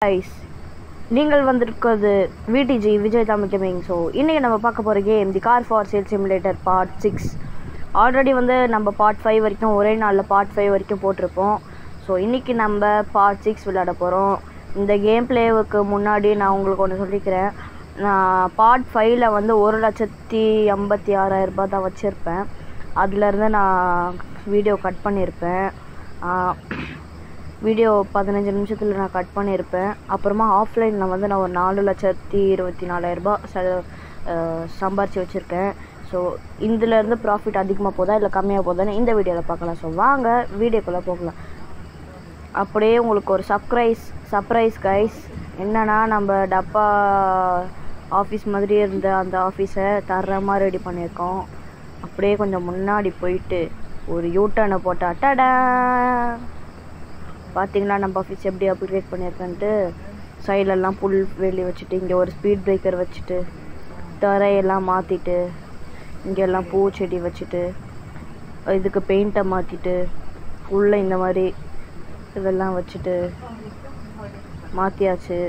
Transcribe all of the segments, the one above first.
guys, நீங்கள் வந்திருக்கிறது VDG Vijay Tamil gaming. So இன்றைக்கி நம்ம பார்க்க போகிற game the car for sale simulator part 6. Already நம்ம பார்ட் 5 வரைக்கும் ஒரே நாளில் பார்ட் 5 வரைக்கும் போட்டிருப்போம். ஸோ இன்றைக்கி நம்ம பார்ட் 6 விளையாட போகிறோம். இந்த கேம் பிளேவுக்கு முன்னாடி நான் உங்களுக்கு ஒன்று சொல்லிக்கிறேன். நான் பார்ட் 5ல் 1,56,000 ரூபாய் தான் வச்சுருப்பேன். அதுலேருந்து நான் வீடியோ கட் பண்ணியிருப்பேன். வீடியோ 15 நிமிஷத்தில் நான் கட் பண்ணியிருப்பேன். அப்புறமா ஆஃப்லைனில் நான் ஒரு 4,24,000 ரூபாய் சம்பாரித்து வச்சுருக்கேன். ஸோ இதுலேருந்து ப்ராஃபிட் அதிகமாக போதா இல்லை கம்மியாக போதான்னு இந்த வீடியோவில் பார்க்கலாம். ஸோ வாங்க வீடியோக்குள்ளே போகலாம். அப்படியே உங்களுக்கு ஒரு சர்ப்ரைஸ் கைஸ். என்னென்னா நம்ம டப்பா ஆஃபீஸ் மாதிரி இருந்த அந்த ஆஃபீஸை தரமாக ரெடி பண்ணியிருக்கோம். அப்படியே கொஞ்சம் முன்னாடி போயிட்டு ஒரு யூட்டர்னை போட்டால் டடா பார்த்தீங்களா நம்ம ஆஃபீஸ் எப்படி அப்கிரேட் பண்ணியிருக்கேன்ட்டு. சைடெல்லாம் புல் வெளியே வச்சுட்டு இங்கே ஒரு ஸ்பீட் பிரேக்கர் வச்சுட்டு தரையெல்லாம் மாற்றிட்டு இங்கெல்லாம் பூச்செடி வச்சுட்டு இதுக்கு பெயிண்ட்டை மாற்றிட்டு உள்ளே இந்த மாதிரி இதெல்லாம் வச்சுட்டு மாற்றியாச்சு.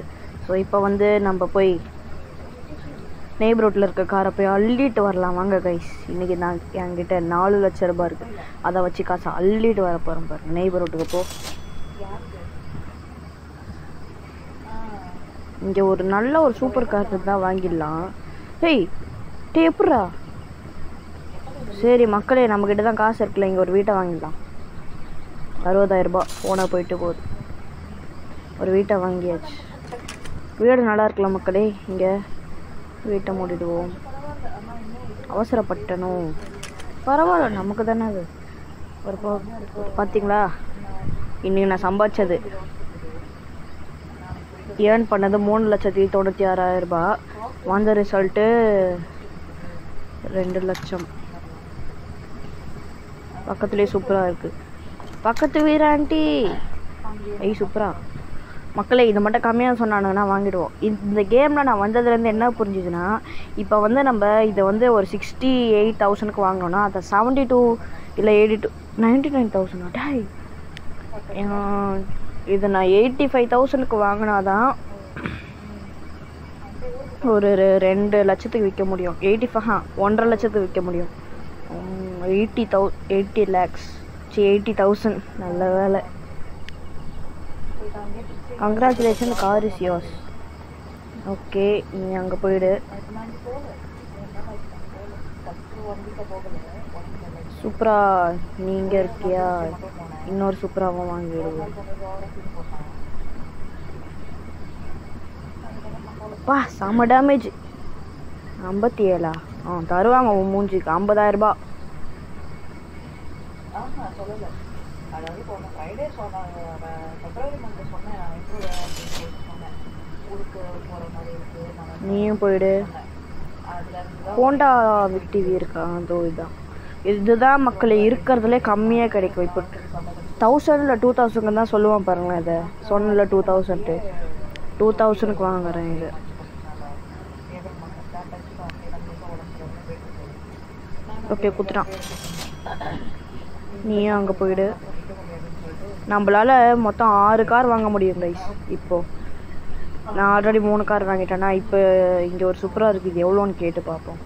ஸோ இப்போ நம்ம போய் நெய்பர்ஹுட்டில் இருக்க காரை போய் அள்ளிட்டு வரலாம். வாங்க கைஸ், இன்றைக்கி நான் என்கிட்ட 4 லட்ச ரூபாய் இருக்குது. அதை வச்சு காசை அள்ளிட்டு வர போகிறேன் பாருங்க. நெய்பர்ஹுட்டுக்கு போ. இங்கே ஒரு நல்ல ஒரு சூப்பர் கார் தான் வாங்கிடலாம். ஹேய் டே எப்பட்றா? சரி மக்களே, நம்மக்கிட்ட தான் காசு இருக்குல்ல, இங்கே ஒரு வீட்டை வாங்கிடலாம். 60,000 ரூபாய் போனால் போயிட்டு போகுது. ஒரு வீட்டை வாங்கியாச்சு. வீடு நல்லா இருக்கலாம் மக்களே. இங்கே வீட்டை மூடிடுவோம். அவசரப்பட்டனும் பரவாயில்ல, நமக்கு தானே அது. ஒரு பார்த்தீங்களா, இன்றைக்கி நான் சம்பாதிச்சது ஏர்ன் பண்ணது 3,96,000 ரூபாய். வந்த ரிசல்ட்டு 2 லட்சம். பக்கத்துலேயே சூப்பராக இருக்குது. பக்கத்து வீர ஆண்டி சூப்பரா. மக்களே, இதை மட்டும் கம்மியாக சொன்னானுங்கன்னா வாங்கிடுவோம். இந்த கேமில் நான் வந்ததுலேருந்து என்ன புரிஞ்சுதுன்னா, இப்போ நம்ம இதை ஒரு 68,000க்கு வாங்கினோன்னா அதை 72 இல்லை 82 99,000 டாய். இது நான் 85,000க்கு வாங்கினாதான் ஒரு 2 லட்சத்துக்கு விற்க முடியும். 1.5 லட்சத்துக்கு விற்க முடியும். 80,000 நல்ல வேலை. Congratulation, car is yours. Okay, நீ அங்கே போயிடு. சூப்பரா நீ இங்கே இருக்கியா? இன்னொரு சூப்பராகவும் வாங்கிடுவோம். பா செம்ம டேமேஜ். 57 தருவாங்க உன் மூஞ்சிக்கு 50,000 ரூபாய். நீயும் போயிடு. ஹோண்டா விக்டிவி இருக்கா? அதோ இதுதான் மக்களே இருக்கிறதுலே கம்மியாக கிடைக்கும். இப்போ 1,000 இல்லை 2,000 தான் சொல்லுவான் பாருங்களேன். இதை சொன்னல 2,000க்கு வாங்குறேன். இது ஓகே குத்துட்டான். நீயும் அங்கே போயிடு. நம்மளால் மொத்தம் 6 கார் வாங்க முடியும் கைஸ். இப்போது நான் ஆல்ரெடி 3 கார் வாங்கிட்டேன்னா இப்போ இங்கே ஒரு சூப்பராக இருக்குது. இது எவ்வளோன்னு கேட்டு பார்ப்போம்.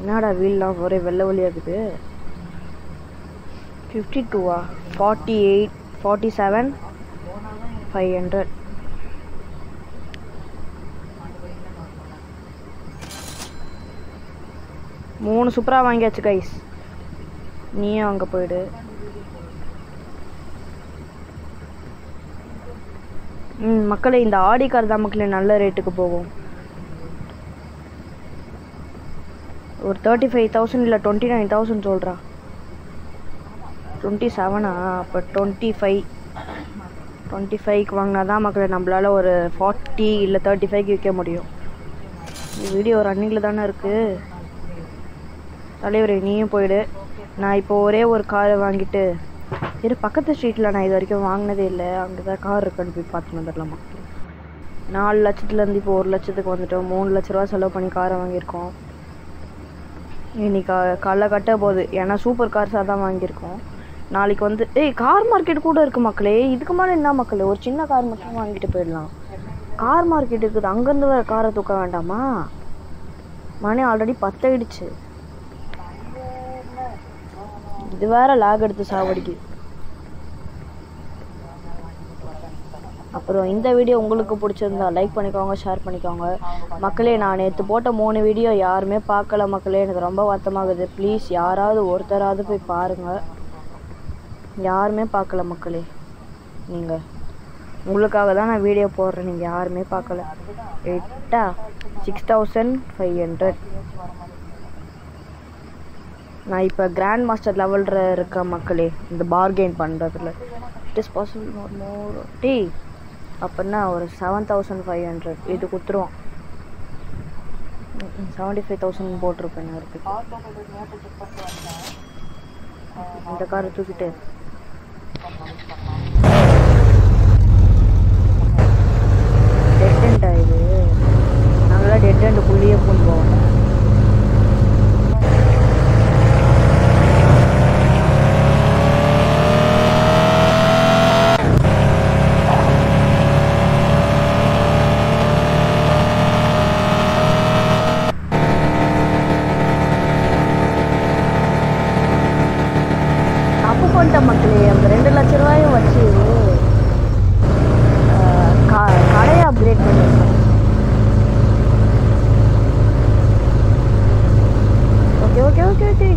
என்னடா வீல்லாம் ஒரே வெள்ளை வழியாக இருக்குது. 52 48 47 500. மூணு சூப்பராக வாங்கியாச்சு கைஸ். நீயும் அங்கே போயிடு. மக்களே, இந்த ஆடி கார் தான் மக்களே நல்ல ரேட்டுக்கு போகும். ஒரு 35,000 இல்லை 29,000 சொல்கிறா. 27 அப்போ 25க்கு வாங்கினா தான் மக்களே நம்மளால் ஒரு 40 இல்லை 35க்கு விற்க முடியும். வீடியோ ரன்னிங்கில் தானே இருக்குது. தலைவரே நீயும் போயிடு. நான் இப்போ ஒரே ஒரு காரை வாங்கிட்டு பக்கத்து ஸ்ட்ரீட்டில் நான் இது வரைக்கும் வாங்கினதே இல்லை. அங்கே தான் கார் இருக்குன்னு போய் பார்த்து வந்துடலாமா. 4 லட்சத்துலேருந்து இப்போ 1 லட்சத்துக்கு வந்துட்டோம். 3 லட்ச ரூபா செலவு பண்ணி காரை வாங்கியிருக்கோம். இன்னைக்கு காலைல கட்ட போகுது. ஏன்னா சூப்பர் கார்ஸாக தான் வாங்கியிருக்கோம். நாளைக்கு வந்து கார் மார்க்கெட் கூட இருக்குது மக்களே. இதுக்கு மேலே என்ன மக்களே, ஒரு சின்ன கார் மட்டும் வாங்கிட்டு போயிடலாம். கார் மார்க்கெட் இருக்குது, அங்கேருந்து வேறு காரை தூக்க வேண்டாமா? மணி ஆல்ரெடி 10 ஆயிடுச்சு. இது வேற லாக் எடுத்து சாவடிக்கு. அப்புறம் இந்த வீடியோ உங்களுக்கு பிடிச்சிருந்தா லைக் பண்ணிக்கோங்க, ஷேர் பண்ணிக்கோங்க மக்களே. நான் நேற்று போட்ட 3 வீடியோ யாருமே பார்க்கல மக்களே, எனக்கு ரொம்ப வருத்தமாகுது. ப்ளீஸ் யாராவது ஒருத்தராவது போய் பாருங்கள். யாருமே பார்க்கல மக்களே. நீங்கள் உங்களுக்காக தான் நான் வீடியோ போடுறேன், நீங்கள் யாருமே பார்க்கல. 6500. நான் இப்போ கிராண்ட் மாஸ்டர் லெவலில் இருக்கேன் மக்களே, இந்த பார்கெயின் பண்ணுறதுல. It is possible more tea அப்படின்னா ஒரு 7500 இது கொடுத்துருவோம். 75,000 போட்டிருப்பேன் நேரத்துக்கு. இந்த காரை தூக்கிட்டு டெட் எண்ட் ஆகுது. நாங்களாம் டெட் எண்டுக்குள்ளேயே போவோம். மக்களே அந்த 2 லட்ச ரூபாயும் வச்சு கடையை அப்கிரேட் பண்ணிருக்கேன். ஓகே ஓகே ஓகே ஓகே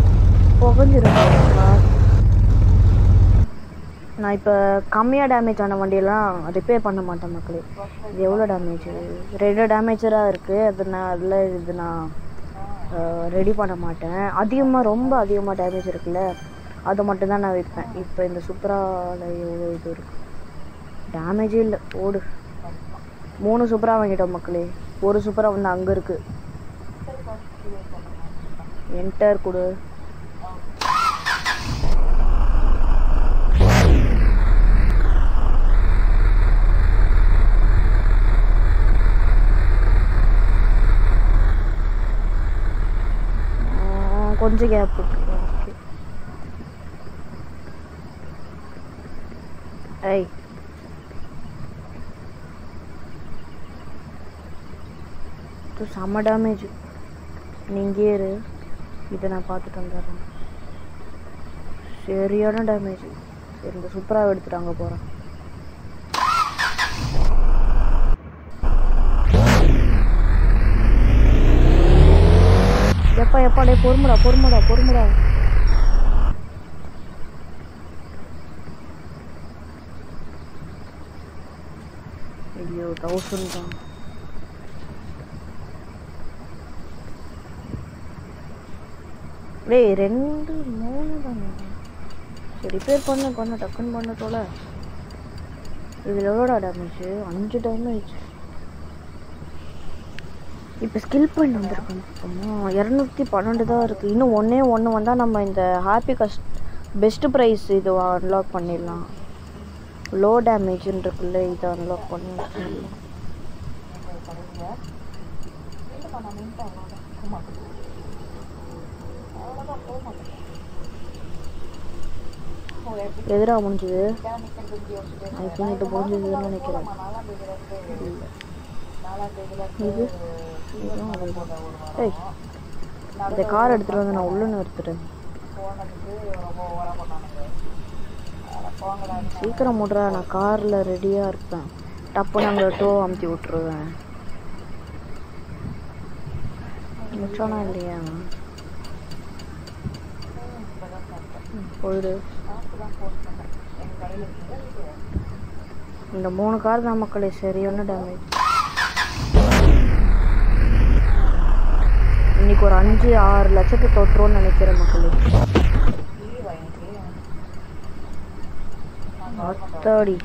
புகஞ்சிருக்கேன். நான் இப்போ கம்மியாக டேமேஜ் ஆன வண்டியெல்லாம் ரிப்பேர் பண்ண மாட்டேன் மக்களே. இது எவ்வளோ டேமேஜ், 2 டேமேஜராக இருக்குது. அதில் இது நான் ரெடி பண்ண மாட்டேன். ரொம்ப அதிகமாக டேமேஜ் இருக்குல்ல, அதை மட்டும்தான் நான் வைப்பேன். இப்போ இந்த சூப்பராவில் எவ்வளோ இது இருக்குது, டேமேஜே இல்லை. ஓடு 3 சூப்பரா வாங்கிட்டோம் மக்களே. ஒரு சூப்பரா வந்து அங்கே இருக்குது. என்டர் கொடு. கொஞ்சம் கேப் இருக்கு. ஏய் செம்ம டேமேஜ். நீங்கள் இரு, இதை நான் பார்த்துட்டு வந்துடுறேன். சரியான டேமேஜ். சரி இந்த சூப்பராக எடுத்துட்டு அங்கே போகிறேன். எப்பாடே பொறுமுடா. ஐயோ 1000 தான். டேய் 2 3 தானே. சரி ரிப்பேர் பண்ண டக்குன்னு பண்ண போல. இதில் எவ்வளோடா டேமேஜ்? 5 டேமேஜ். இப்போ ஸ்கில் பாயிண்ட் வந்துருக்கோம். 212 தான் இருக்குது. இன்னும் ஒன்று வந்தால் நம்ம இந்த ஹாப்பி பெஸ்ட்டு ப்ரைஸ் இது அன்லாக் பண்ணிடலாம். லோ டேமேஜ்ன்னு இருக்குல்ல, இதை அன்லாக் பண்ணிடலாம். எதிரா முடிஞ்சுது. இது முடிஞ்சதுன்னு நினைக்கிறேன். இது ஏய் இந்த கார் எடுத்துகிட்டு வந்து நான் உள்ள நிறுத்துறேன். சீக்கிரம் முடுறா, நான் காரில் ரெடியாக இருப்பேன். டப்பு நாங்கள் டோ அமுத்தி விட்டுருவேன். முடிச்சானா இல்லையா? போயிடு. இந்த 3 கார் தான் மக்களே சரியான டேமேஜ். இன்னைக்கு ஒரு 5-6 லட்சத்தை தொட்டுருவோன்னு நினைக்கிறேன் மக்களே. அத்தாடி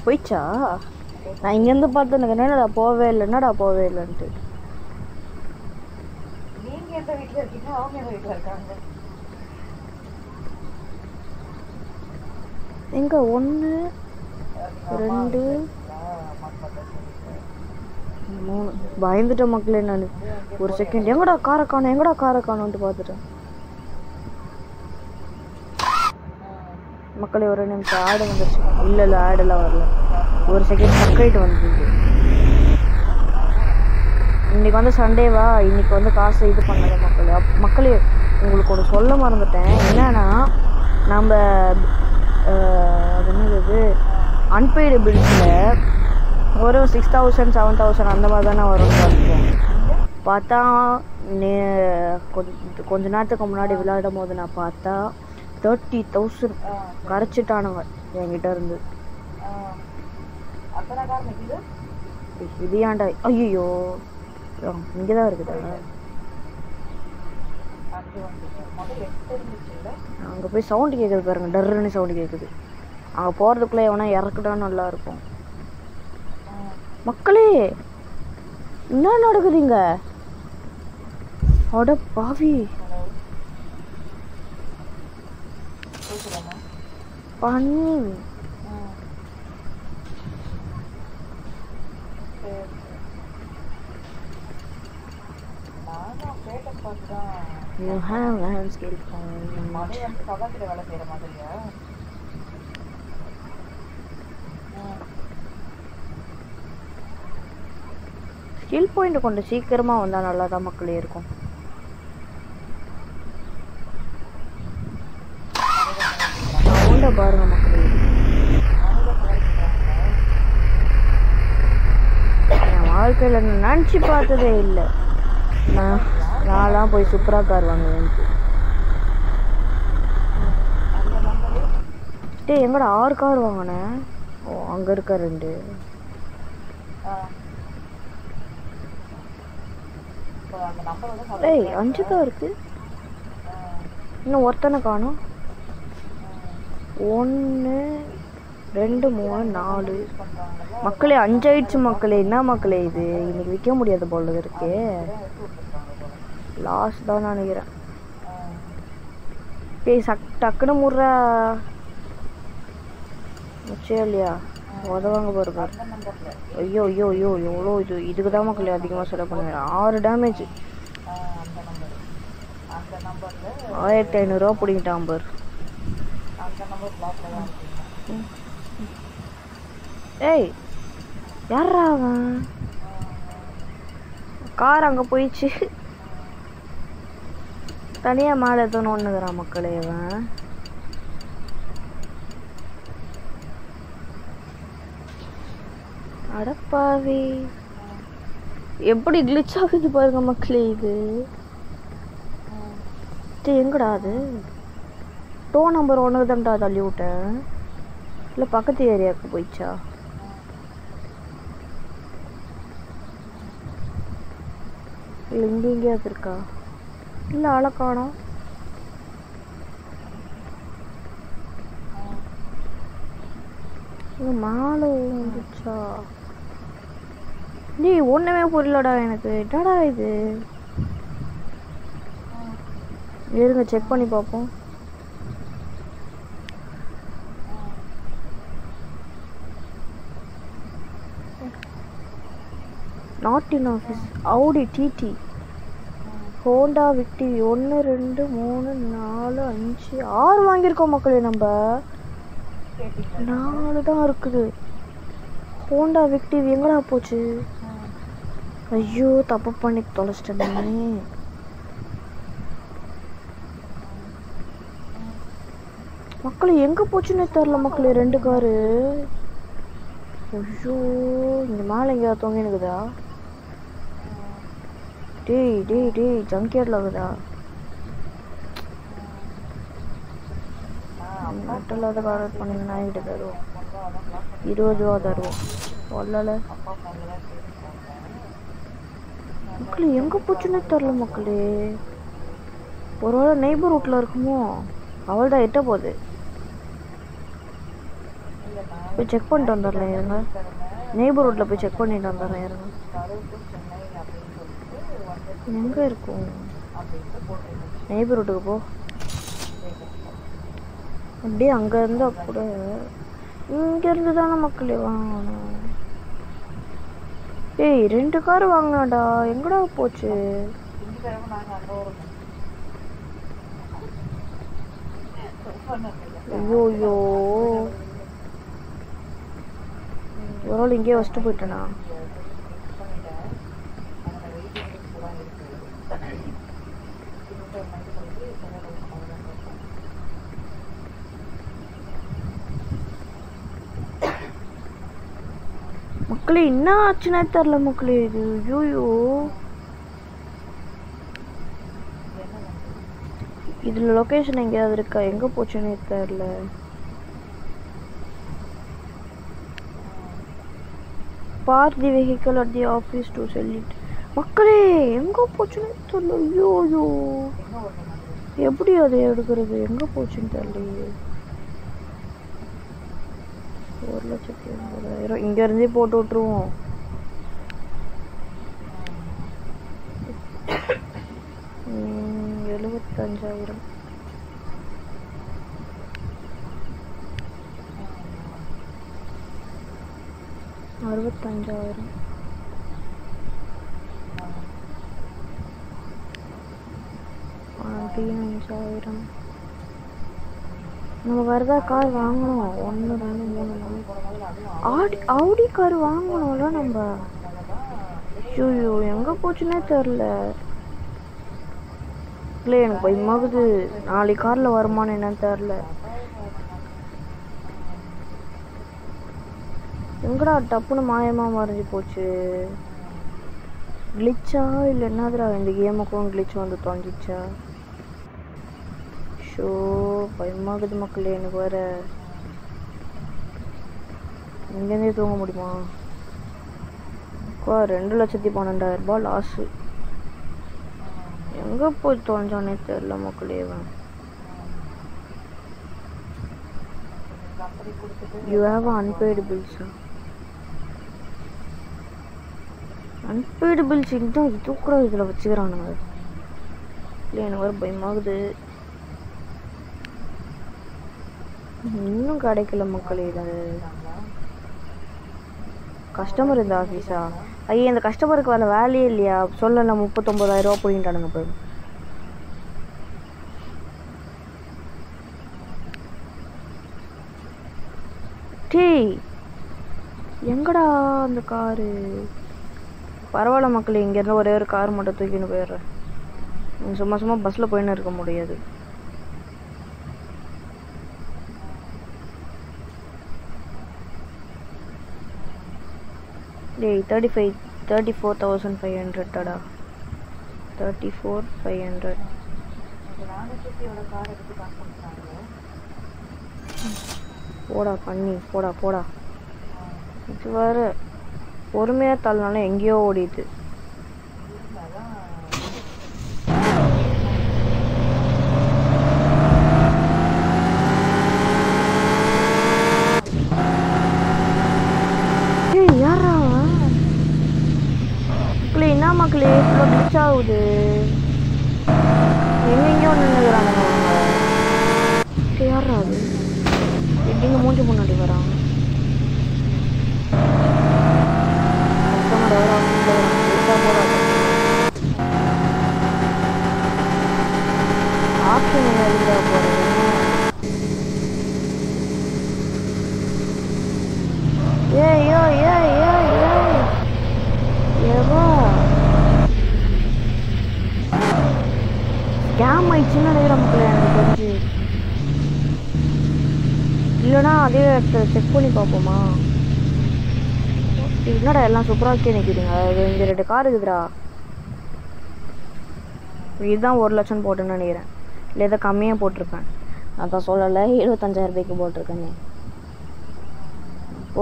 போயிச்சா? நான் இங்கேருந்து பார்த்து எனக்கு என்னடா போவே இல்லைன்ட்டு. நீங்கள் எந்த வீட்டில் இருக்கீங்க, அவங்க எந்த வீட்டில் இருக்காங்க? எங்க 1 2 3 பயந்துட்ட மக்களே. நான் ஒரு செகண்ட் எங்கடா காரை காணோன்ட்டு பார்த்துட்டேன் மக்களே. ஒரு நிமிஷம் ஆடு வந்துருச்சு. இல்லை ஆடெல்லாம் வரல. ஒரு செகண்ட் சப்ரைட் வந்துது. இன்னைக்கு வந்து சண்டேவா, இன்னைக்கு வந்து காசு இது பண்ணல மக்களே. மக்களே உங்களுக்கு ஒன்று சொல்ல மறந்துட்டேன். என்னன்னா நம்ம அது என்னது அன்பெய்டு பில்ஸில் ஒரு 6000 7000 அந்த மாதிரி தானே வரும் பார்ப்போம். பார்த்தா கொஞ்ச நேரத்துக்கு முன்னாடி விளையாடும் போது நான் பார்த்தா 30,000 கரைச்சிட்டானுங்க என்கிட்ட இருந்து. இது ஏன்டா? ஐயோ இங்கே தான் இருக்குதா? அங்கே போய் சவுண்டு கேட்குது பாருங்க, டர்ன்னு சவுண்டு கேட்குது. அங்கே போகிறதுக்குள்ளே எவனா இறக்குடான்னு நல்லா இருக்கும் மக்களே. என்ன நடக்குதுங்க? அட பாவி பண்ணி You have landscape skill point கொஞ்சம் சீக்கிரமா வந்தா நல்லா தான் மக்களே இருக்கும். சவுண்ட பாருங்க மக்களே. என் வாழ்க்கையில நினச்சி பார்த்ததே இல்லை நான்லாம் போய் சூப்பரா கார் வாங்குவேன். டேய் எங்கடா 6 கார் வாங்கினேன்? ஓ அங்க இருக்க 2. ஏய் 5 தான் இருக்கு. இன்னும் ஒருத்தனை காணும். 1 2 3 4 மக்களே 5 ஆயிடுச்சு மக்களே. என்ன மக்களே இது? இன்னைக்கு விற்க முடியாது போல இருக்கே. லாஸ்ட் தான் நினைக்கிறேன். டேய் டக்குன்னு முடுறா நிச்சயம் இல்லையா? உதவாங்க பாருங்க. ஐயோ ஐயோ ஐயோ எவ்வளோ இதுக்கு தான் மக்களே அதிகமாக செலவு பண்ணுவேன். 6 டேமேஜ் 1500 ரூபா பிடிங்கிட்டான் பாரு. ஏய் யாரா அவன்? கார் அங்கே போயிடுச்சு. தனியாக மேலே எத்தனை ஒன்றுங்கிறான் மக்களே அவன். அடப்பாவி எப்படி கிளிச் ஆகுது பாருங்க மக்களே. இது எங்கடா அது? டோ நம்பர் 1 தான்டா தள்ளி விட்டேன். இல்லை பக்கத்து ஏரியாவுக்கு போயிடுச்சா? இல்லை இங்கே எங்கேயாவது இருக்கா? இல்லை ஆளை காணோம். மேலே வந்துச்சா? நீ ஒன்றுமே புரியலடா எனக்கு. என்னடா இது? இருங்க செக் பண்ணி பார்ப்போம். Not in office. Aadi DD Honda விக்டி 1 2 3 4 5 6 வாங்கியிருக்கோம் மக்களே. நம்ம 4 தான் இருக்குது. ஹோண்டா விக்டி எங்கடா போச்சு? ஐயோ தப்பு பண்ணி தொலைச்சிட்டேன். மக்களே எங்கே போச்சுன்னே தெரில மக்களே. 2 காரு. ஐயோ இங்கே மேலே எங்கேயாவது தொங்க இருக்குதா? டேய் டேய் டேய் ஜங்கியார்டில் இருக்குதா? நட்டில்லாத கார் பண்ணிங்கன்னா கிட்ட தருவோம். 20 ரூபா தருவோம். வரல மக்களே எங்கே போச்சுன்னே தெரில மக்களே. ஒரு வேளை நெய்பர் ரூட்டில் இருக்குமோ? அவள் தான் எட்ட போகுது. போய் செக் பண்ணிட்டு வந்துடலாம் இருங்க. நெய்பர் ரூட்டில் போய் செக் பண்ணிட்டு வந்துடுறேன் இருங்க. எங்கே இருக்கும்? நெய்பர் ரூட்டுக்கு போ. அப்படியே அங்கே இருந்தால் கூட இங்கேருந்து தானே மக்களே வாங்கணும். ஏய் 2 கார் வாங்கினாடா, எங்கடா போச்சு? ஐயோ ஒரு நாள் இங்கே வச்சுட்டு போயிட்டேனா? மக்களே என்ன ஆச்சுன்னே தெரியல மக்களே. இது ஐயோ இதுல லொகேஷன் எங்கேயாவது இருக்கா? எங்க போச்சுன்னே தெரியல. Park the vehicle at the office to sell it. மக்களே எங்க போச்சுன்னே தெரியல. ஐயோ எப்படி அதை எடுக்கிறது? எங்க போச்சுன்னு தெரியலையே. 1,80,000 இங்க இருந்தே போட்டு விட்டுருவோம். $75,000 65,000 15,000 நம்ம வரதா கார் வாங்கணும். 1 2 3 ஆடி கார் வாங்கணும்ல நம்ம. ஐயோ எங்க போச்சுன்னே தெரியல. இல்லை எனக்கு பயமாகுது. நாளைக்கு காரில் வருமானம் என்னன்னு தெரில. எங்கடா டப்புன்னு மாயமாக மறைஞ்சி போச்சு? கிளிச்சா இல்லை என்னதுடா இந்த கேமுக்கும் கிளிச் வந்து தொலைஞ்சிச்சா? ஷோ பயமாகுது மக்களே. எனக்கு வேற இங்கேருந்தே தூங்க முடியுமா? 2,12,000 லாஸு. எங்கே போய் தொலைஞ்சானே தெரில மக்களே. யூ ஹேவ் அன்பெய்டு பில்ஸா? அன்பெய்டு பில்ஸ் இதுதான். இது கூட இதில் வச்சுக்கிறானுங்க. இல்லை எனக்கு வேறு பயமாகுது. இன்னும் கிடைக்கல மக்களே. இது கஸ்டமர் இந்த ஆஃபீஸா? ஐயா இந்த கஸ்டமருக்கு வர வேலையே இல்லையா? சொல்லல 39,000 போயிட்டானுங்க. போய் டேய் எங்கடா அந்த காரு? பரவாயில்ல மக்களே, இங்கேருந்து ஒரே ஒரு கார் மட்டும் தூக்கின்னு போயிடுறேன். சும்மா சும்மா பஸ்ஸில் போயின்னு இருக்க முடியாது. டேய் 34,500 டடா. 34,500 போடா பண்ணி போடா. இது வேற பொறுமையாக தள்ளனால எங்கேயோ ஓடிது. என்ன மக்களே இவ்வளோ கிளிச் ஆகுது? எங்கெங்கயோ நின்றுக்கிறானுங்க அவங்க. யாரா அது? எப்படிங்க மூஞ்சி முன்னாடி வரான்? ஆப்ஷன் எழுத போகிறேன். ஸ்கேம் ஆயிடுச்சுன்னு நினைக்கிற மக்களே எனக்கு தெரிஞ்சு. இல்லைனா அதே இடத்த செக் பண்ணி பார்ப்போமா? என்னடா எல்லாம் சூப்பராக இருக்கே நிற்கிதுங்க. இங்கே 2 கார் இருக்குதுடா. இதுதான் 1 லட்சம் போட்டுன்னு நினைக்கிறேன். இல்லை இதை கம்மியாக போட்டிருப்பேன். நான் தான் சொல்லலை 75,000 போட்டிருக்கேன்னு. ஓ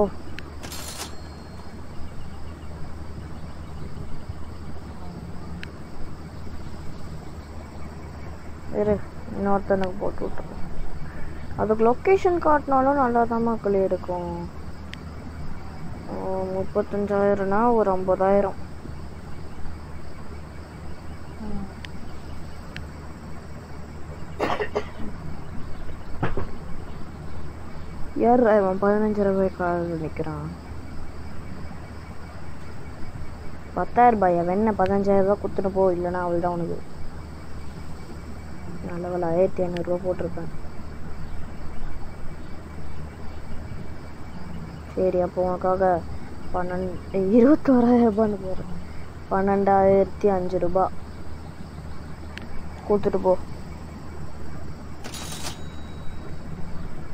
இன்னொருத்தனுக்கு போட்டு விட்டுருக்கோம். அதுக்கு லொக்கேஷன் காட்டினாலும் நல்லா தான் மக்களே இருக்கும். 35,000னா ஒரு 50,000. யார் அவன் 15,000 காரில் நிற்கிறான்? 10,000 ரூபாயா வெண்ணெய் 15,000 ரூபா கொடுத்துட்டு போ, இல்லைன்னா அவள் தான் உனக்கு. நல்லவள் 1,500 ரூபா போட்டிருப்பேன். சரி, அப்போ உனக்காக 21,000 ரூபான்னு போகிறேன். 12,005 ரூபா கொடுத்துட்டு போ.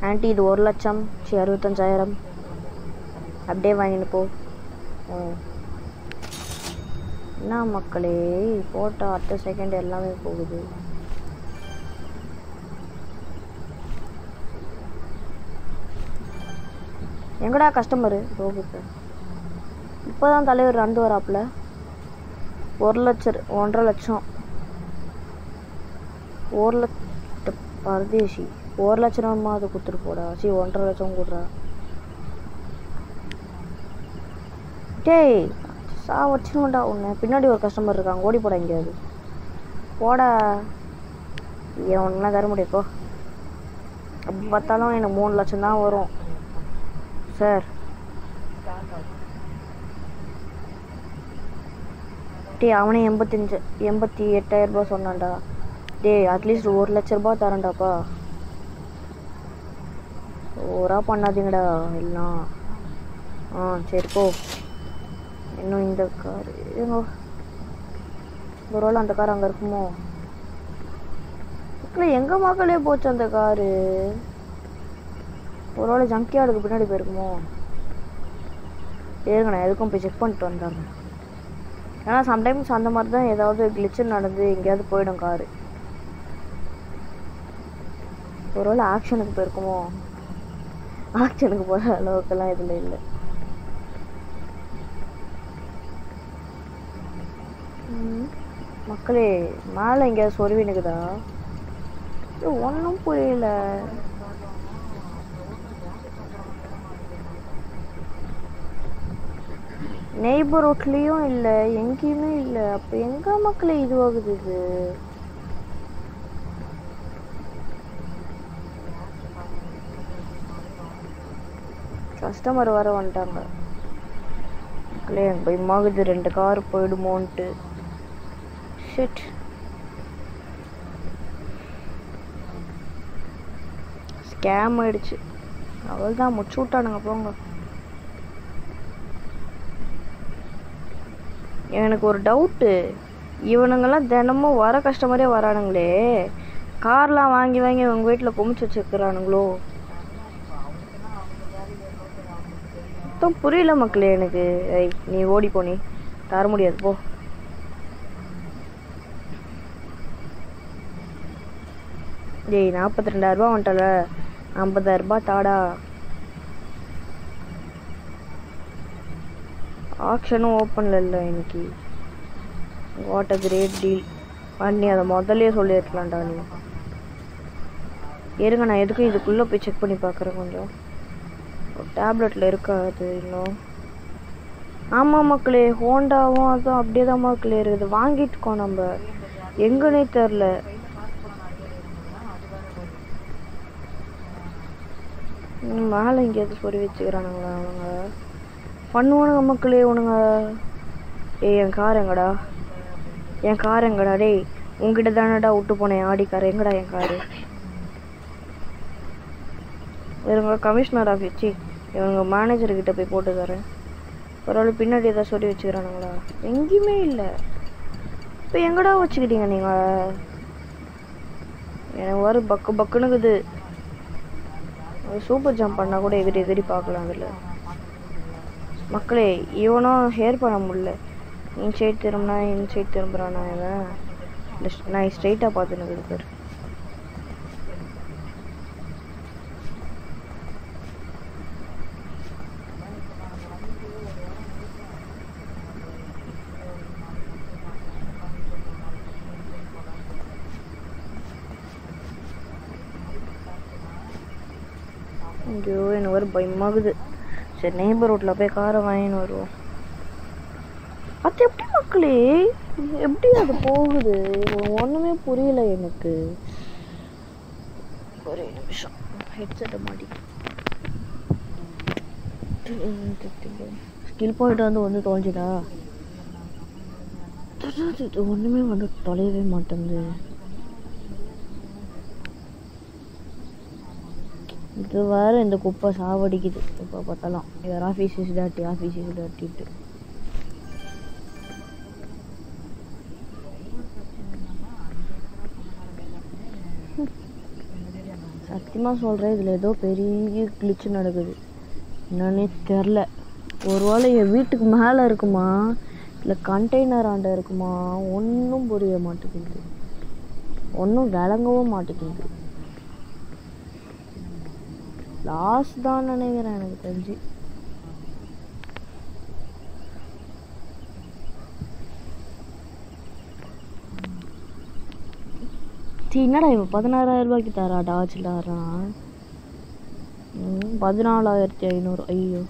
ஆண்டி இது 1,00,000, 65,000 அப்படியே வாங்கிட்டு போ. என்ன மக்களே, போட்டால் அடுத்த செகண்ட் எல்லாமே போகுது. எங்கடா கஸ்டமரு ரோஹித்? இப்போதான் தலைவர் ரந்து வராப்புல. 1,00,000 1,50,000 1,00,000 பரதேசி. 1,00,000 அது கொடுத்துட்டு போடா. 1,50,000 கொடுறா. டேய் வச்சுருவோண்டா உன்னை. பின்னாடி ஒரு கஸ்டமர் இருக்காங்க, ஓடி போட எங்கேயாவது போடா. ஏன் ஒன்றுலாம் தர முடியுப்போ. அப்படி பார்த்தாலும் எனக்கு 3,00,000 தான் வரும் சார். டே அவனே 88,000 ரூபா சொன்னான்டா. டே அட்லீஸ்ட் 1,00,000 ரூபா தரேன்டாப்பா. ஓரா பண்ணாதீங்கடா எல்லாம். சரி போ. இன்னும் இந்த கார் எங்க ஒரு வேளை அந்த கார் அங்கே இருக்குமோ? இல்லை எங்கள் மக்களே போச்சு அந்த காரு. ஒரு வேளை ஜங்கியார்டுக்கு பின்னாடி போயிருக்குமோ? ஏறுங்க, நான் எதுக்கும் போய் செக் பண்ணிட்டு வந்துடுறேன். ஏன்னா சம்டைம்ஸ் அந்த மாதிரி தான் ஏதாவது கிளிச்சு நடந்து எங்கேயாவது போயிடும் காரு. ஒரு வேளை ஆக்ஷனுக்கு போயிருக்குமோ? ஆக்ஷனுக்கு போகிற அளவுக்கெல்லாம் இதில் இல்லை. மக்களே மேலே எங்கேயாவது சொருவினுக்குதா? ஒன்றும் புரியல. நெய்பர்ஹுட்லேயும் இல்லை, எங்கேயுமே இல்லை. அப்போ எங்கே மக்களே இதுவாகுது? இது கஸ்டமர் வர வந்துட்டாங்க மக்களே. பயமாகுது 2 கார் போயிடுமோன்ட்டு. ஷிட். ஸ்கேம் ஆயிடுச்சு. அவள் தான் முடிச்சு விட்டானுங்க போங்க. எனக்கு ஒரு டவுட்டு, இவனுங்கெல்லாம் தினமும் வர கஸ்டமரே வரானுங்களே, கார்லாம் வாங்கி வாங்கி உங்கள் வீட்டில் குமிச்சு வச்சுக்கிறானுங்களோ? புரியல மக்களே எனக்கு. நீ ஓடி போனி தர முடியாது போ. டேய் 42,000 ரூபா வந்துட்டல, 50,000 ரூபாய் தாடா. ஆக்ஷனும் ஓப்பனில் இல்லை இன்னைக்கு. What a great deal. பண்ணி அதை முதல்ல சொல்லியிருக்கலாம்டா நீ. இருங்க, நான் எதுக்கும் இதுக்குள்ளே போய் செக் பண்ணி பார்க்குறேன். கொஞ்சம் டேப்லெட்டில் இருக்காது இன்னும். ஆமாம் மக்களே, ஹோண்டாவும் அதுவும் அப்படியே தான் மக்களே இருக்குது. வாங்கிட்டுக்கோம் நம்ம, எங்கன்னே தெரில. மேலே எங்கேயாவது சொல்லி வச்சுக்கிறானுங்களா அவனுங்க? பண்ணுவானுங்க மக்களே உனுங்க. என் கார் எங்கடா? என் கார் எங்கடா? டேய் உங்ககிட்ட தானடா விட்டு போனேன் ஆடி கார். எங்கடா என் காரு? இவங்க கமிஷனர் ஆஃபீஸ், இவங்க மேனேஜர்கிட்ட போய் போட்டு தரேன். பரவாயில்ல, பின்னாடி ஏதாவது சொல்லி வச்சுக்கிறானுங்களா? எங்கேயுமே இல்லை. இப்போ எங்கடா வச்சுக்கிட்டீங்க நீங்கள்? எனக்கு வர பக்குன்னுக்குது. சூப்பர் ஜம்ப் பண்ணால் கூட எகிரி எகிரி பார்க்கலாம் அதில். மக்களே இவனும் ஹேர் பண்ண முடியல. இன்சைட் திரும்பினா இன்சைட் திரும்புகிறானா இவன்? நான் ஸ்ட்ரைட்டாக பார்த்துன்னு இருக்கார். ஐயோ எனக்கு ஒரு பயமாகுது. சரி நெய்பர் ரோட்டில் போய் காரை வாங்கின்னு வருவோம். அது எப்படி மக்களே, எப்படி அது போகுது? ஒன்றுமே புரியல எனக்கு. ஒரே நிமிஷம் ஹெட்செட்டை மாட்டி. ஸ்கில் பாயிண்ட் வந்து தொலைஞ்சிடா. இது ஒன்றுமே வந்து தொலையவே மாட்டேங்குது. இது வேறு இந்த குப்பை சாவடிக்குது. இப்போ பார்த்தாலும் யார் ஆஃபீஸ் இஸ் டாட்டிட்டு சத்தியமாக சொல்கிறேன், இதில் ஏதோ பெரிய கிளிச்சு நடக்குது. என்னன்னே தெரில. ஒருவேளை என் வீட்டுக்கு மேலே இருக்குமா இல்லை கண்டெய்னர் ஆண்ட இருக்குமா ஒன்றும் புரிய மாட்டேங்குது. ஒன்றும் விளங்கவும் மாட்டேங்குது. லாஸ் தான் நினைக்கிறேன் எனக்கு தெரிஞ்சு. என்னடா இவன் 16,000 ரூபாய்க்கு தரா டாச்சிலாரான். 14,500. ஐயோ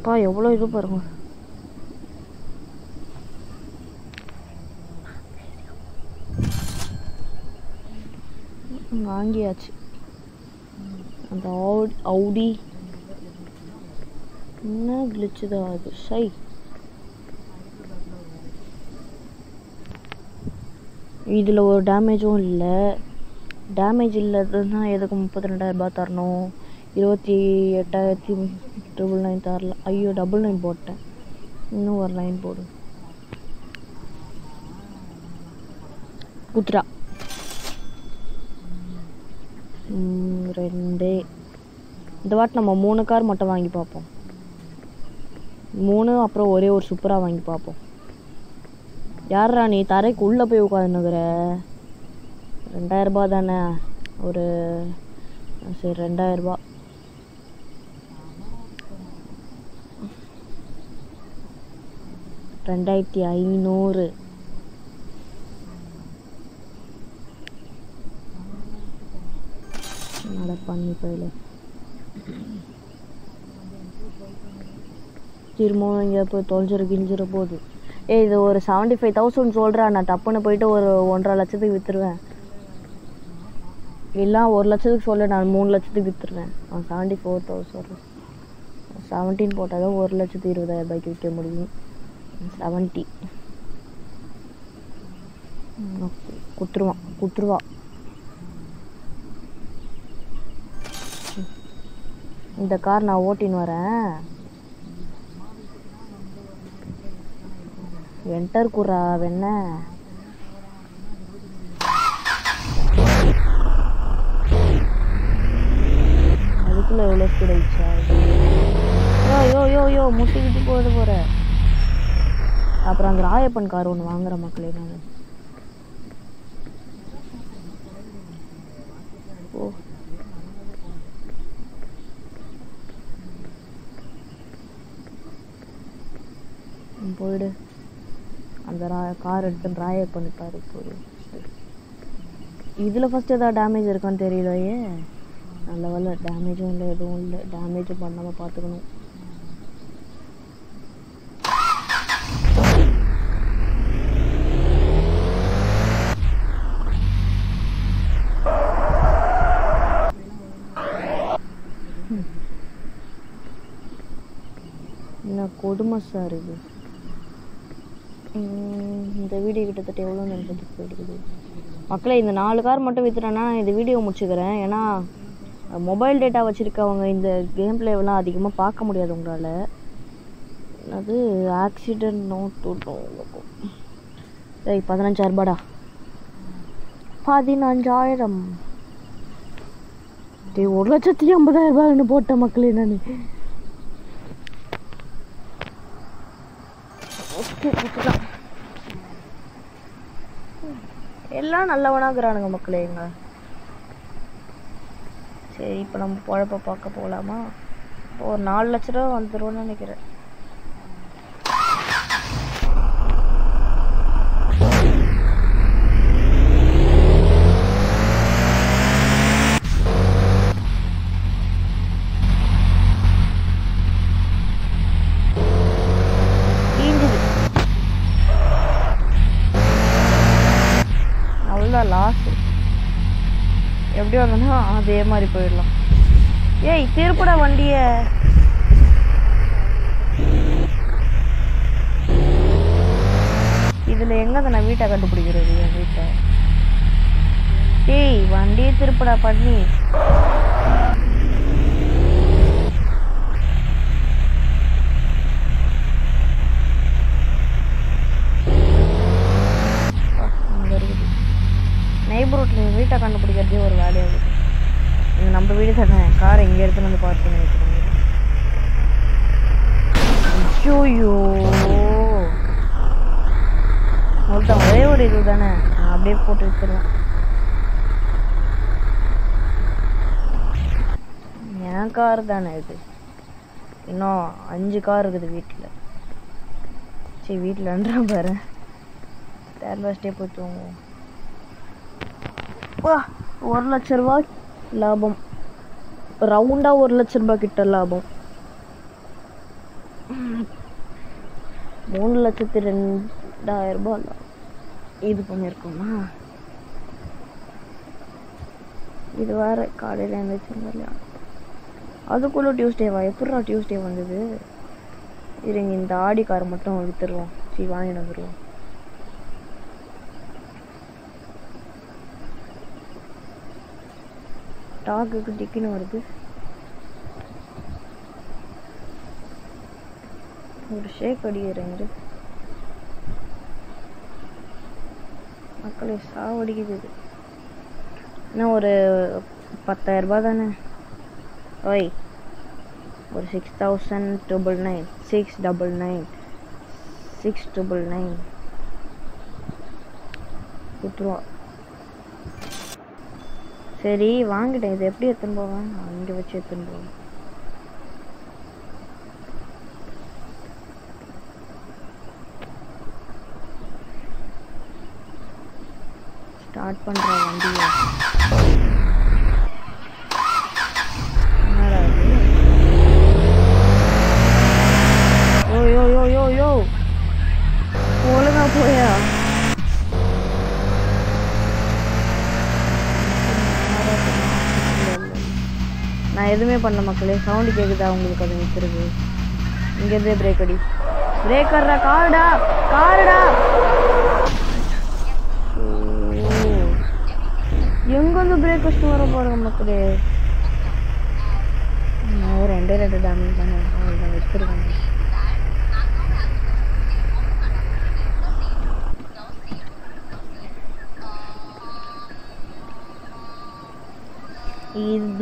பா, எவ்வளோ இது பாருங்க. வாங்கியாச்சு. அந்த ஆடி என்ன கிளிச்சுதான் அது. சை, இதில் ஒரு டேமேஜும் இல்லை. டேமேஜ் இல்லாததுன்னா எதுக்கு 32,000 ரூபாய் தரணும்? 28,999 தரல. ஐயோ, 99 போட்டேன். இன்னும் ஒரு லைன் போடு. குத்ரா 2. இந்த வாட்டி நம்ம 3 கார் மட்டும் வாங்கி பார்ப்போம். 3 அப்புறம் ஒரே ஒரு சூப்பராக வாங்கி பார்ப்போம். யாரா நீ தரைக்கு உள்ளே போய் உட்காந்துக்கிற? 2,000 ரூபாய் தானே? ஒரு சரி 2,000 ரூபாய். $2,500. என்னடா பண்ணி போயில திரும்பவும் இங்கே போய் கிழிஞ்சிட போகுது. இது ஒரு 75,000 சொல்கிறேன். நான் டப்புன்னு போயிட்டு ஒரு 1.5 லட்சத்துக்கு விற்றுருவேன். இல்லை 1 லட்சத்துக்கு சொல்ல, நான் 3 லட்சத்துக்கு விற்றுருவேன். 74,000 17 போட்டால் தான் 1,20,000 ரூபாய்க்கு விற்க முடியும். 70 குத்துருவா. இந்த கார் நான் ஓட்டின்னு வரேன். என்டர் குறா வெண்ண. அதுக்குள்ள எவ்வளோ ஸ்பீட் ஆயிடுச்சா? யோ முட்டிக்கிட்டு போற. அப்புறம் அந்த ராயப்பன் கார் ஒன்று வாங்குற மக்களே நான். ஓ, போயிடு. அந்த கார் எடுத்து ராயப்பன் கார் போயிடு. இதில் ஃபஸ்ட்டு எதாவது டேமேஜ் இருக்கான்னு தெரியலையே. நல்ல வேலை டேமேஜும் இல்லை, எதுவும் இல்லை. டேமேஜும் பண்ணாமல் பார்த்துக்கணும். என்ன கொடுமை சார் இது. இந்த வீடியோ கிட்டத்தட்ட எவ்வளோ நிமிஷத்துக்கு போயிடுது மக்களே. இந்த 4 கார் மட்டும் விற்றுட்டேன்னா இந்த வீடியோ முடிச்சுக்கிறேன். ஏன்னா மொபைல் டேட்டா வச்சுருக்கவங்க இந்த கேம் பிளேவெல்லாம் அதிகமாக பார்க்க முடியாது உங்களால். அது ஆக்சிடென்ட் நோட் 15,000 ரூபாடா. 15,000. 1,50,000 ரூபாய்னு போட்ட மக்களே நான். எல்லாம் நல்லவனாகிறானுங்க மக்களேங்க. சரி, இப்போ நம்ம பொழப்ப பார்க்க போகலாமா? இப்போ ஒரு 4 லட்ச ரூபா வந்துடும்னு நினைக்கிறேன். லாஸ்ட் எப்படி வந்தோன்னா அதே மாதிரி போயிடலாம். ஏய் திருப்பட வண்டிய. இதில் எங்கே நான் வீட்டை கண்டுபிடிக்கிறது என் வீட்டை? டேய் வண்டியை திருப்படா பண்ணி. நெய்பர்ஹுட்ல வீட்டை கண்டுபிடிக்கிறதே ஒரு வேலையாகுது. இது நம்ம வீடு தானே, காரை இங்கே எடுத்துன்னு வந்து பார்த்து நினைக்கிறேன். ஐயோ மொத்தம் ஒரே ஒரு இது தானே, நான் அப்படியே போட்டு வச்சிருவேன். என் கார் தானே இது. இன்னும் 5 கார் இருக்குது வீட்டில். சரி வீட்டில்ன்றா பாரு, தேர்ட் ஃபஸ்ட்டே போய் தூங்குவோம். 1 லட்ச ரூபாய் லாபம், ரவுண்டா 1 லட்ச ரூபாய் கிட்ட லாபம். 3,02,000 ரூபாய் இது பண்ணியிருக்கோமா? இது வேற காலையில் எழுந்திரிச்சிருந்தோம் இல்லையா, அதுக்குள்ளே டியூஸ்டேவா? எப்படா டியூஸ்டே வந்தது? இருங்க இந்த ஆடி கார் மட்டும் விற்றுருவோம். சரி வாங்கிட்டு வந்துடுவோம். டாக்குக்கு டிக்குன்னு வருது. ஒரு ஷேக் அடிக்கிறேன் மக்களை சாவடிக்குது. இன்னும் ஒரு 10,000 ரூபாய் தானே. ஓய் ஒரு 6,999 699 கொடுத்துருவா. சரி வாங்கிட்டேன். இது எப்படி எடுத்துன்னு போவேன்? இங்கே வச்சு எடுத்துன்னு போவேன். ஸ்டார்ட் பண்ணுறேன் வண்டியை. என்னடா இது? யோ யோ யோ யோ யோ ஒழுங்கா போயா? நான் எதுவுமே பண்ண மக்களே. சவுண்டு கேட்குதா உங்களுக்கு? அது நிற்கிறது இங்கேருந்தே பிரேக் அடி. பிரேக்கர்டா, காருடா காருடா. எங்கேருந்து பிரேக் வச்சுட்டு வர பாருங்க மக்களே. நான் ஒரு 2 டேமேஜ் தானே வச்சுருக்கேன்.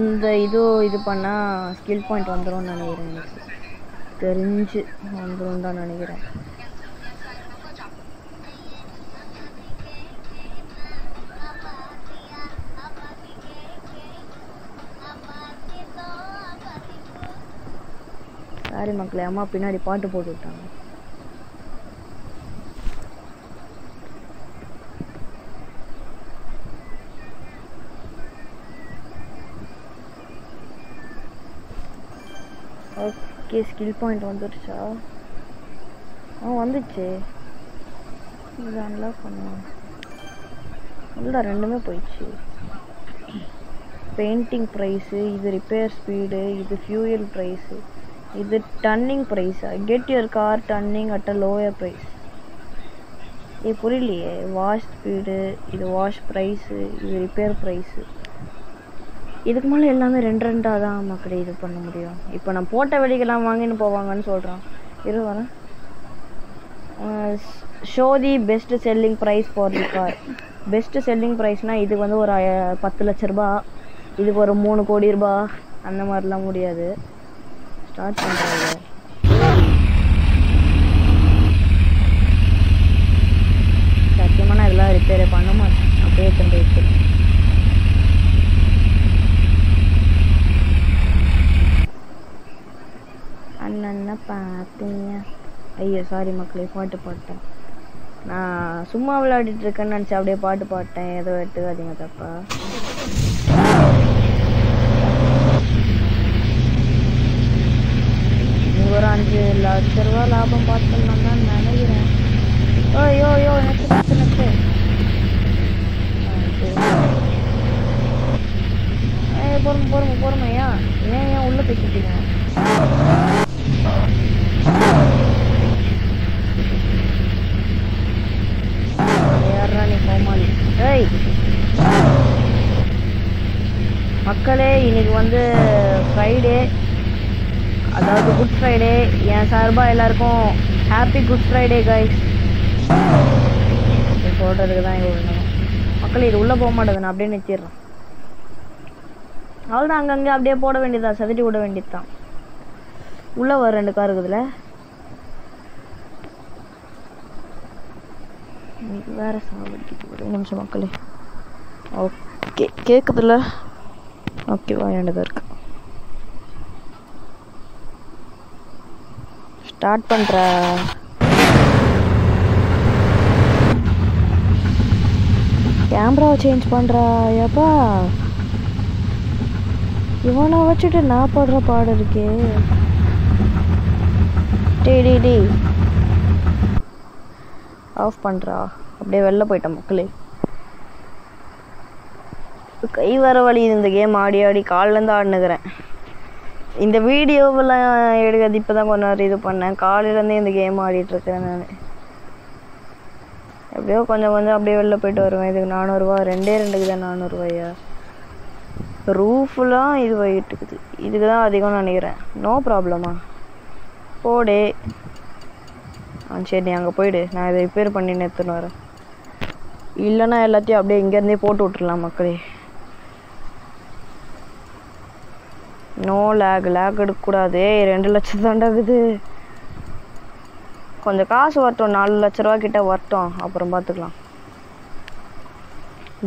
இந்த இது பண்ணால் ஸ்கில் பாயிண்ட் வந்துடும் நினைக்கிறேன். எனக்கு தெரிஞ்சு வந்துடும் தான் நினைக்கிறேன். சாரி மக்களே, அம்மா பின்னாடி பாட்டு போட்டு விட்டாங்க. ஓகே ஸ்கில் பாயிண்ட் வந்துடுச்சா? வந்துச்சு. இது அன்லாக் பண்ணுவோம். இல்லை ரெண்டுமே போயிடுச்சு. பெயிண்டிங் ப்ரைஸு, இது ரிப்பேர் ஸ்பீடு, இது ஃபியூயல் ப்ரைஸு, இது டன்னிங் ப்ரைஸா? Get your car tuning at a lower price. புரியலையே. வாஷ் ஸ்பீடு, இது வாஷ் ப்ரைஸு, இது ரிப்பேர் ப்ரைஸு. இதுக்கு மேலே எல்லாமே 2 தான் மக்களே இது பண்ண முடியும். இப்போ நான் போட்ட வெளிக்கெல்லாம் வாங்கின்னு போவாங்கன்னு சொல்கிறான். வரேன். Show the best selling price for the car. Best selling ப்ரைஸ்னால் இதுக்கு வந்து ஒரு 10 லட்ச ரூபா, இதுக்கு ஒரு 3 கோடி ரூபா அந்த மாதிரிலாம் முடியாது. ஸ்டார்ட் பண்ணுறாங்க. சத்தியமாக நான் இதெல்லாம் ரிப்பேரே பண்ண மாட்டேன். அப்படியே எடுத்துகிட்டு போயிட்டு அண்ணன் பார்த்தீங்க. ஐயோ சாரி மக்களே, பாட்டு பாட்டேன். நான் சும்மா விளையாடிட்டு இருக்கேன்னு நினச்சி அப்படியே பாட்டு பாட்டேன். ஏதோ எடுத்துக்காதீங்க தப்பா. ஒரு 5 லட்ச ரூபா லாபம் பார்த்துடலாம் தான் நினைக்கிறேன். ஓ யோ நெக்ஸ்ட் பொறுமையா ஏன் உள்ள பேசிட்டீங்க? மக்களே இன்னைக்கு வந்து ஃப்ரைடே, அதாவது குட் ஃப்ரைடே. என் சார்பாக எல்லாருக்கும் ஹாப்பி குட் ஃப்ரைடே கைஸ். போடுறதுக்கு தான் இவ்வளோ மக்கள். இது உள்ளே போக மாட்டேது, நான் அப்படியே நிறுத்திடுறேன். அவ்வளோதான், அங்கங்கே அப்படியே போட வேண்டியதான், சதுட்டி விட வேண்டியது தான். உள்ளே வர 2 கார் இருக்குதுல்ல, இன்னைக்கு வேறு சாவடிக்கு ஒரு நிமிஷம் மக்களே. ஓகே கேட்குதுல்ல, ஓகேவா? வேண்டதாக இருக்கு. ஸ்டார்ட் பண்ணுற கேமராவை சேஞ்ச் பண்ணுறா ஏப்பா. இவனை வச்சுட்டு நான் பாடுற பாடு இருக்கே. டே ஆஃப் பண்ணுறா. அப்படியே வெளில போயிட்டேன் மக்களே. கை வர வழி. இந்த கேம் ஆடி ஆடி காலிலேருந்து ஆடினுக்கிறேன். இந்த வீடியோவெல்லாம் எடுக்கிறது இப்போ தான் கொஞ்ச நேரம் இது பண்ணேன். காலையிலேருந்தே இந்த கேம் ஆடிட்டுருக்கிறேன் நான். எப்படியோ கொஞ்சம் அப்படியே வெளில போயிட்டு வருவேன். இதுக்கு 400 ரூபா, 2 தான் 400 ரூபாயா? ரூஃபுலாம் இது போயிட்டுருக்குது. இதுக்கு தான் அதிகம்னு நினைக்கிறேன். நோ ப்ராப்ளமா, போடே. சரி நீ அங்கே போயிடு, நான் இதை ரிப்பேர் பண்ணி எடுத்துன்னு வரேன். இல்லைன்னா எல்லாத்தையும் அப்படியே இங்கேருந்தே போட்டு விட்டுடலாம் மக்களே. நோ லேக் எடுக்கக்கூடாது. 2 லட்சம் தாண்டாகுது. கொஞ்சம் காசு வரட்டும், 4 லட்ச ரூபா கிட்ட வரட்டும், அப்புறம் பார்த்துக்கலாம்.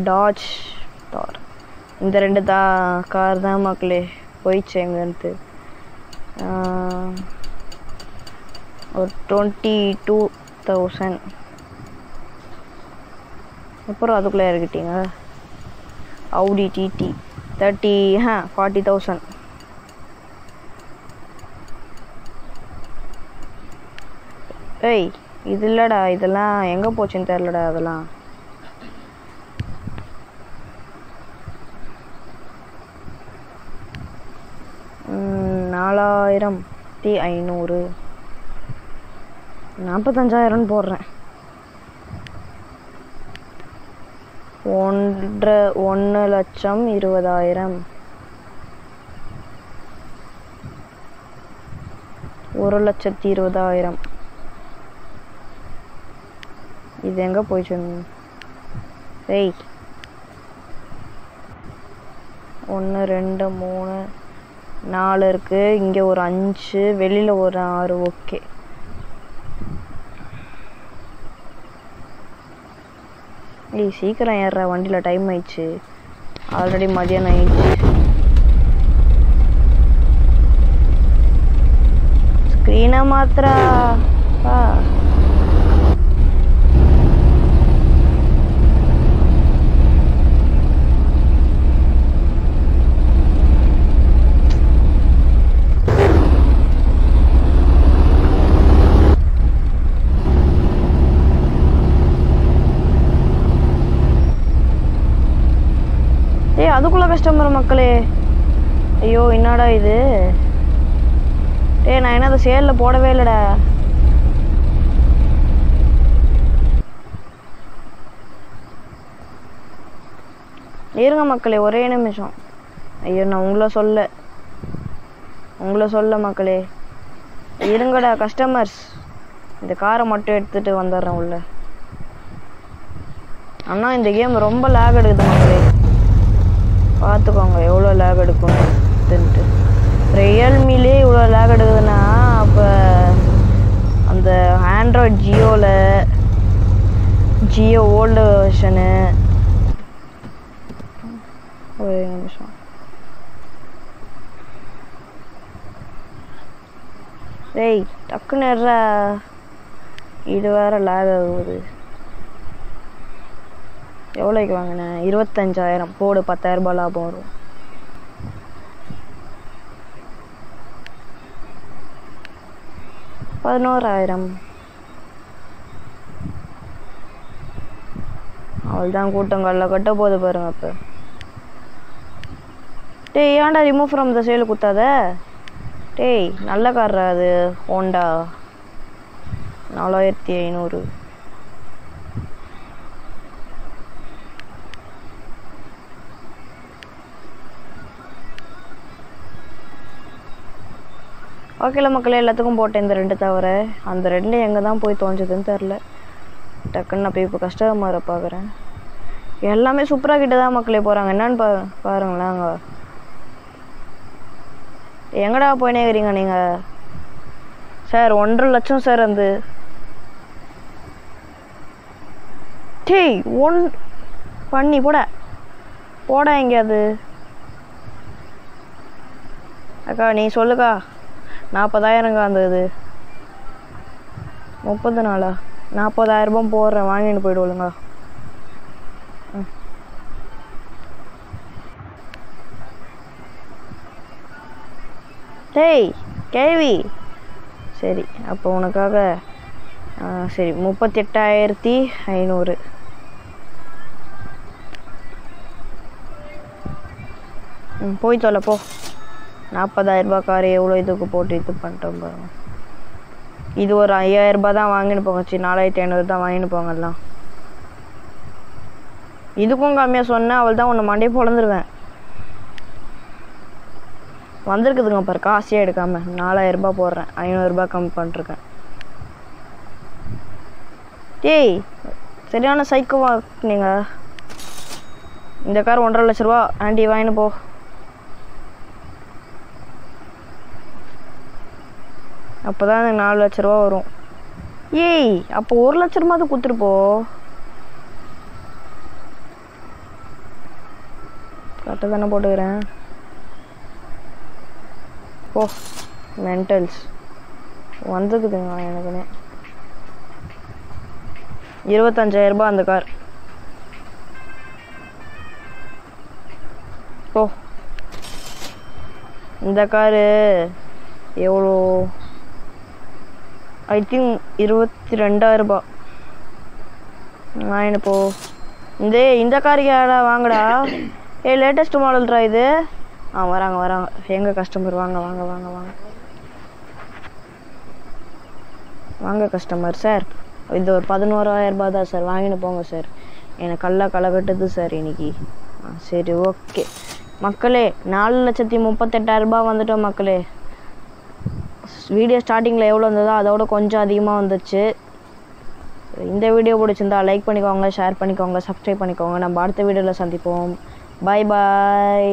டாஜ் தார், இந்த 2 கார் தான் மக்களே போயிடுச்சு எங்கேருந்து. ஒரு 22,000. அப்புறம் அதுக்குள்ளே இறக்கிட்டீங்க. Audi TT 40,000. ஏய் இது இல்லைடா, இதெல்லாம் எங்கே போச்சுன்னு தெரிலடா. அதெல்லாம் $4,500 45,000 போடுறேன். 1,20,000 1,20,000. இது எங்கே போயிடுச்சு? ஏய் 1 2 3 4 இருக்கு. இங்கே ஒரு 5, வெளியில் ஒரு 6. ஓகே ஏய் சீக்கிரம் ஏறுற வண்டியில், டைம் ஆயிடுச்சு. ஆல்ரெடி மதியானம் ஆயிடுச்சு. ஸ்க்ரீனை மாத்திரா. அதுக்குள்ள கஸ்டமர் மக்களே. ஐயோ என்னடா இது? நான் என்ன அதை சேலில் போடவே இல்லைடா. இருங்க மக்களே, ஒரே நிமிஷம். ஐயோ நான் உங்களை சொல்ல மக்களே, இருங்கடா கஸ்டமர்ஸ். இந்த காரை மட்டும் எடுத்துட்டு வந்துடுறேன் உள்ள. அண்ணா இந்த கேம் ரொம்ப லேக் எடுக்குது மக்களே, பார்த்துக்கோங்க எவ்வளோ லேக் எடுக்கும்னுட்டு. ரியல்மிலே இவ்வளோ லேக் எடுக்குதுன்னா அப்போ அந்த ஆண்ட்ராய்ட் ஜியோ ஓல்டு வெர்ஷனு. ஒரு நிமிஷம். டேய் டக்குன்னு ஏறா. இது வேற லேக் ஆகுது. எவ்வளோக்கு வாங்கினேன்? 25,000. போடு, 10,000 ரூபாய் லாபம் வரும். $11,000. அவள்தான் கூட்டங்கள்ல கட்ட போது பாருங்க. அப்போ டேய் ஏன்டா ரிமூவ் ஃப்ரம் த சேல் குத்தாத? டேய் நல்ல கார்ரா அது, ஹோண்டா 4,500. ஓகேல மக்களே, எல்லாத்துக்கும் போட்டேன் இந்த 2 தவிர. அந்த 2 எங்கே தான் போய் தோஞ்சதுன்னு தெரில. டக்குன்னு நான் போய் இப்போ கஸ்டமரை பார்க்குறேன். எல்லாமே சூப்பராக கிட்ட தான் மக்களே போகிறாங்க. என்னன்னு பாருங்களேன். அங்கே எங்கடா போயினே இருக்கிறீங்க நீங்கள்? சார் 1.5 லட்சம் சார். அந்த டேய் பண்ணி போட எங்கேயாது. அக்கா நீ சொல்லுக்கா. 40,000ங்க அந்த இது. 30 நாளா? 40,000 ரூபாய் போடுறேன், வாங்கிட்டு போயிடுவோங்க. டேய் கேள்வி. சரி அப்போ உனக்காக சரி 38,500. போய் தொலை போ. 40,000 ரூபாய் கார் எவ்வளோ இதுக்கு போட்டு இது பண்ணிட்டோம் பாருங்க. இது ஒரு 5,000 ரூபாய் தான் வாங்கிட்டு போங்கச்சு. 4,500 தான் வாங்கிட்டு போங்கலாம். இதுக்கும் கம்மியாக சொன்னேன், அவள் தான் உன்னை மண்டையை பொழந்துருவேன். வந்திருக்குதுங்க பாரு, காசே எடுக்காம 4,000 ரூபாய் போடுறேன், 500 ரூபாய் கம்மி பண்ணிருக்கேன். டேய் சரியான சைக்கோவா நீங்க. இந்த கார் 1.5 லட்ச ரூபா. ஆண்டி வாங்கின்னு போ. அப்போதான் எனக்கு 4 லட்ச ரூபா வரும். ஏய் அப்போ 1 லட்ச ரூபா தான் கொடுத்துட்டு போ. கரெக்டாக தானே போட்டுக்கிறேன். ஓ மென்டல்ஸ் வந்துக்குதுங்க எனக்குன்னு. 25,000 ரூபாய் அந்த கார். ஓ இந்த காரு எவ்வளோ? ஐ திங்க் 22,000 ரூபாய். வாங்கிட்டு போ. இந்த காருக்கு யாரா வாங்கடா. லேட்டஸ்ட் மாடல்ரா இது. வராங்க எங்கள் கஸ்டமர். வாங்க வாங்க வாங்க வாங்க வாங்க கஸ்டமர். சார் இது ஒரு 11,000 ரூபாய் தான் சார், வாங்கிட்டு போங்க சார். எனக்கு களை கட்டுது சார் இன்னைக்கு. சரி ஓகே மக்களே, 4,38,000 ரூபாய் வந்துட்டோம் மக்களே. வீடியோ ஸ்டார்டிங்கில் எவ்வளோ வந்ததோ அதோட கொஞ்சம் அதிகமாக வந்துச்சு. இந்த வீடியோ பிடிச்சிருந்தா லைக் பண்ணிக்கோங்க, ஷேர் பண்ணிக்கோங்க, சப்ஸ்கிரைப் பண்ணிக்கோங்க. நம்ம அடுத்த வீடியோவில் சந்திப்போம். பாய் பாய்.